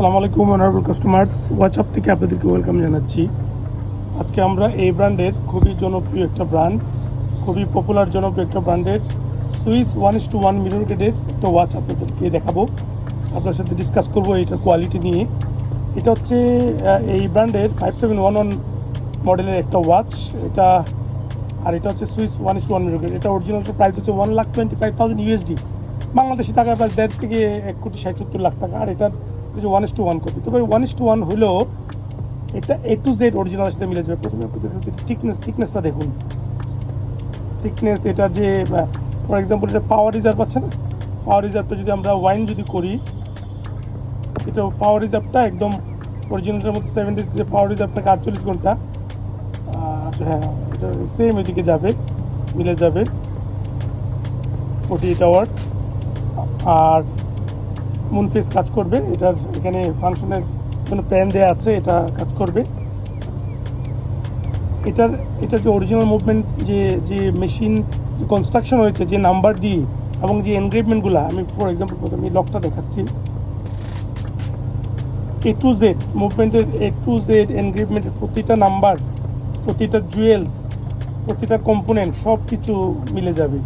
আসসালামু আলাইকুম honourable customers, WhatsApp থেকে আপনাদেরকে ওয়েলকাম জানাচ্ছি। আজকে আমরা এই ব্র্যান্ডের খুবই জনপ্রিয় একটা ব্র্যান্ড, খুবই পপুলার জনপ্রিয় একটা ব্র্যান্ডের সুইস 1:1 মিরর গ্রেডের একটা ওয়াচ আপনাদেরকে দেখাবো, আপনার সাথে ডিসকাস করবো এটার কোয়ালিটি নিয়ে। এটা হচ্ছে এই ব্র্যান্ডের 5711 মডেলের একটা ওয়াচ। এটা হচ্ছে সুইস 1:1 মিরর গ্রেড। এটা অরিজিনালটা প্রাইস হচ্ছে 1,25,000 USD, বাংলাদেশি টাকায় প্রায় 1.5 থেকে 1,60,70 লাখ টাকা। আর এটার যে 1:1 কপি, তবে 1:1 হলেও এটা A to Z অরিজিনালের সাথে মিলে যাবে। প্রথমে আপনাদের থিকনেসটা দেখুন, থিকনেস এটা যে ফর এক্সাম্পল এটা পাওয়ার রিজার্ভ আছে না, পাওয়ার রিজার্ভটা যদি আমরা ওয়াইন যদি করি, এটা পাওয়ার রিজার্ভটা একদম অরিজিনালটার মধ্যে 70 যে পাওয়ার রিজার্ভ থাকে 48 ঘন্টা। হ্যাঁ, এটা সেম এদিকে যাবে, মিলে যাবে 48 আওয়ার। আর মুন ফেস কাজ করবে, এটার এখানে ফাংশনের জন্য প্যান দেওয়া আছে, এটা কাজ করবে। এটার যে অরিজিনাল মুভমেন্ট, যে মেশিন যে কনস্ট্রাকশন হয়েছে, যে নাম্বার দিয়ে এবং যে এনগ্রেভমেন্টগুলো, আমি ফর এক্সাম্পল প্রথমে এই লকটা দেখাচ্ছি। A to Z মুভমেন্টের A to Z এনগ্রেভমেন্টের প্রতিটা নাম্বার, প্রতিটা জুয়েলস, প্রতিটা কম্পোনেন্ট সব কিছু মিলে যাবে।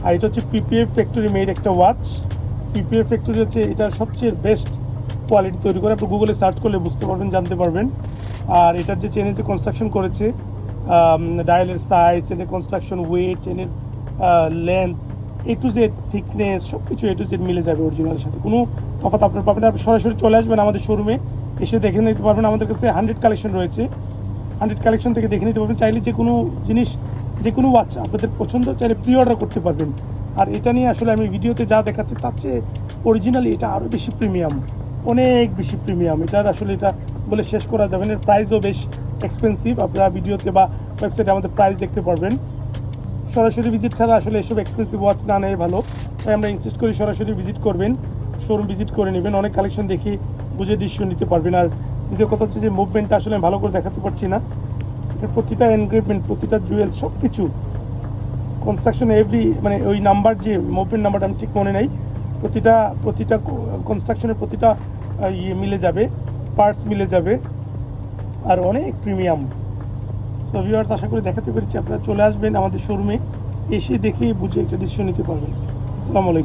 আর এটা হচ্ছে PPF ফ্যাক্টরি মেড একটা ওয়াচ। PPF ফ্যাক্টরি হচ্ছে এটা সবচেয়ে বেস্ট কোয়ালিটি তৈরি করে, আপনি গুগলে সার্চ করলে বুঝতে পারবেন, জানতে পারবেন। আর এটার যে চেনের যে কনস্ট্রাকশন করেছে, ডায়ালের সাইজ, চেনের কনস্ট্রাকশন, ওয়েট, চেনের length, A to Z thickness, সব কিছু A to Z মিলে যাবে অরিজিনালের সাথে। কোনো তফাৎ আপনার পাবেন না। আপনি সরাসরি চলে আসবেন আমাদের শোরুমে, এসে দেখে নিতে পারবেন। আমাদের কাছে 100 কালেকশন রয়েছে, 100 কালেকশন থেকে দেখে নিতে পারবেন। চাইলে যে কোনো জিনিস, যে কোনো ওয়াচ আপনাদের পছন্দ, চাইলে প্রি অর্ডার করতে পারবেন। আর এটা নিয়ে আসলে আমি ভিডিওতে যা দেখাচ্ছি তার চেয়ে অরিজিনালি এটা আরও বেশি প্রিমিয়াম, অনেক বেশি প্রিমিয়াম। এটার আসলে এটা বলে শেষ করা যাবে না। এর প্রাইসও বেশ এক্সপেন্সিভ। আপনারা ভিডিওতে বা ওয়েবসাইটে আমাদের প্রাইস দেখতে পারবেন। সরাসরি ভিজিট ছাড়া আসলে এসব এক্সপেন্সিভ ওয়াচ না নেয় ভালো, তাই আমরা ইনসিস্ট করি সরাসরি ভিজিট করবেন, শোরুম ভিজিট করে নেবেন, অনেক কালেকশন দেখে বুঝে ডিসিশন নিতে পারবেন। আর দ্বিতীয় কথা হচ্ছে যে মুভমেন্টটা আসলে আমি ভালো করে দেখাতে পারছি না। এটার প্রতিটা এনগ্রেভমেন্ট, প্রতিটা জুয়েল, সব কিছু কনস্ট্রাকশন এভরি, মানে ওই নাম্বার, যে মুভমেন্ট নাম্বারটা আমি ঠিক মনে নেই, প্রতিটা কনস্ট্রাকশনের প্রতিটা ইয়ে মিলে যাবে, পার্টস মিলে যাবে, আর অনেক প্রিমিয়াম। সো ভিউয়ার্স, আশা করি দেখাতে পেরেছি। আপনারা চলে আসবেন আমাদের শোরুমে, এসে দেখে বুঝে একটা ডিসিশন নিতে পারবেন। আসসালামু আলাইকুম।